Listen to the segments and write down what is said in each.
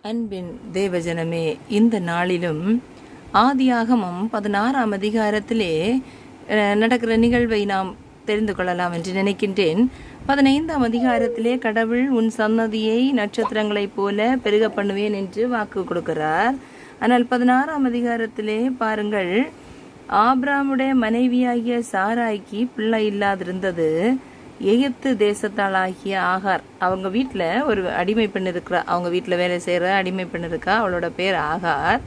அன்பின் தேவஜனமே, இந்த நாளிலும் ஆதியாகமம் 16ஆம் அதிகாரத்திலே நடக்கிற நிகழ்வை நாம் தெரிந்து கொள்ளலாம் என்று நினைக்கின்றேன். 15ஆம் அதிகாரத்திலே கடவுள் உன் சன்னதியை நட்சத்திரங்களைப் போல பெருக பண்ணுவேன் என்று வாக்கு கொடுக்கிறார். ஆனால் 16ஆம் அதிகாரத்திலே பாருங்கள், ஆபிரகாமுடைய மனைவியாகிய சாராய்க்கு பிள்ளை இல்லாதிருந்தது. எகிப்து தேசத்தாளாகிய ஆகார், அவங்க வீட்டில் ஒரு அடிமை பெண் இருக்கிறா, அவங்க வீட்டில் வேலை செய்கிற அடிமை பெண் இருக்கா, அவளோட பேர் ஆகார்.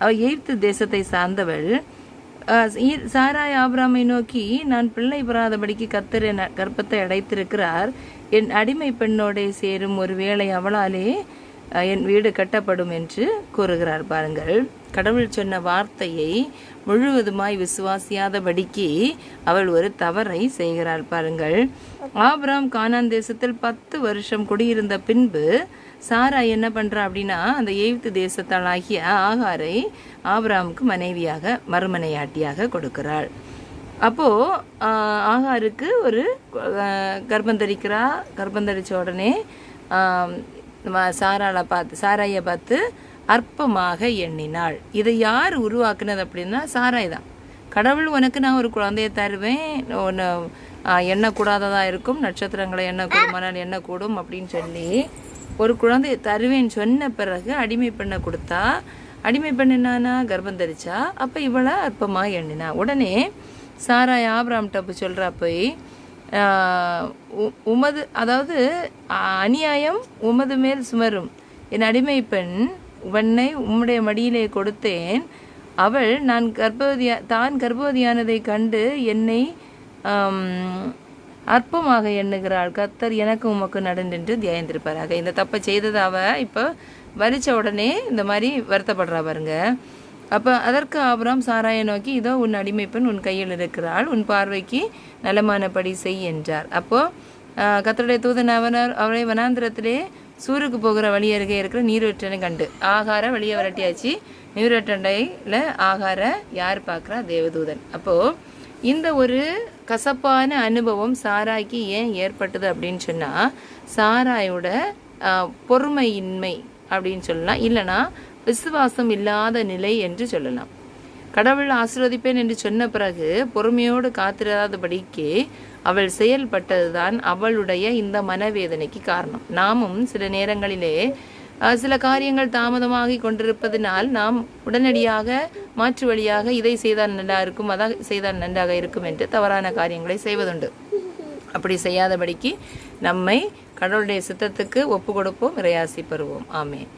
அவள் எகிப்து தேசத்தை சார்ந்தவள். சாராய் ஆபிரகாமை நோக்கி, நான் பிள்ளை பெறாதபடிக்கு கர்த்தர் என் கர்ப்பத்தை அடைத்திருக்கிறார், என் அடிமை பெண்ணோட சேரும் ஒரு வேளை அவளாலே என் வீடு கட்டப்படும் என்று கூறுகிறார். பாருங்கள், கடவுள் சொன்ன வார்த்தையை முழுவதுமாய் விசுவாசியாதபடிக்கு அவள் ஒரு தவறை செய்கிறாள். பாருங்கள், ஆபிரகாம் கானான் தேசத்தில் 10 வருஷம் குடியிருந்த பின்பு சாரா என்ன பண்றா அப்படின்னா, அந்த எகிப்து தேசத்தாளாகிய ஆகாரை ஆபிரகாமுக்கு மனைவியாக மறுமனையாட்டியாக கொடுக்கிறாள். அப்போ ஆகாருக்கு ஒரு கர்ப்பம் தரிக்கிறா. கர்ப்பம் தரிச்ச உடனே சாராயை பார்த்து அற்பமாக எண்ணினாள். இதை யார் உருவாக்குனது அப்படின்னா சாராய் தான். கடவுள், உனக்கு நான் ஒரு குழந்தைய தருவேன், ஒன்று எண்ணக்கூடாததா இருக்கும், நட்சத்திரங்களை எண்ணக்கூடுமானால் எண்ணக்கூடும் அப்படின்னு சொல்லி ஒரு குழந்தைய தருவேன்னு சொன்ன பிறகு அடிமை பெண்ணை கொடுத்தா. அடிமை பெண் என்னன்னா கர்ப்பம் தரிச்சா. அப்போ இவளை அற்பமாக எண்ணினா. உடனே சாராய் ஆபிரகாம்கிட்ட போய் சொல்கிறா, போய் உமது, அதாவது அநியாயம் உமது மேல் சுமரும், என் அடிமை பெண் உன்னை உம்முடைய மடியிலே கொடுத்தேன், அவள் நான் கர்ப்பவதியானதை கண்டு என்னை அற்பமாக எண்ணுகிறாள், கர்த்தர் எனக்கு உமக்கு நடந்தென்று தியானித்திருப்பாராக. இந்த தப்பை செய்தது அவ இப்போ வரிச்ச உடனே இந்த மாதிரி வருத்தப்படுறா பாருங்க. அப்போ அதற்கு ஆபிரகாம் சாராயை நோக்கி, இதோ உன் அடிமை பெண் உன் கையில் இருக்கிறாள், உன் பார்வைக்கு நலமானபடி செய் என்றார். அப்போது கர்த்தருடைய தூதன் அவரை வனாந்திரத்திலே சூருக்கு போகிற வழி அருகே இருக்கிற நீரூற்றனை கண்டு ஆகார வெளியே விரட்டியாச்சு. நீரூற்றண்டையில் ஆகார யார் பார்க்குறா? தேவதூதன். அப்போது இந்த ஒரு கசப்பான அனுபவம் சாராய்க்கு ஏன் ஏற்பட்டது அப்படின்னு சொன்னால், சாராயோட பொறுமையின்மை அப்படின்னு சொல்லலாம், இல்லைனா விசுவாசம் இல்லாத நிலை என்று சொல்லலாம். கடவுள் ஆசீர்வதிப்பேன் என்று சொன்ன பிறகு பொறுமையோடு காத்திராதபடிக்கு அவள் செயல்பட்டதுதான் அவளுடைய இந்த மனவேதனைக்கு காரணம். நாமும் சில நேரங்களிலே சில காரியங்கள் தாமதமாகி கொண்டிருப்பதனால் நாம் உடனடியாக மாற்று வழியாக இதை செய்தால் நல்லா இருக்கும், அதை செய்தால் நன்றாக இருக்கும் என்று தவறான காரியங்களை செய்வதுண்டு. அப்படி செய்யாதபடிக்கு நம்மை கடவுளுடைய சித்தத்துக்கு ஒப்பு கொடுப்போம், இறையாசி பெறுவோம். ஆமென்.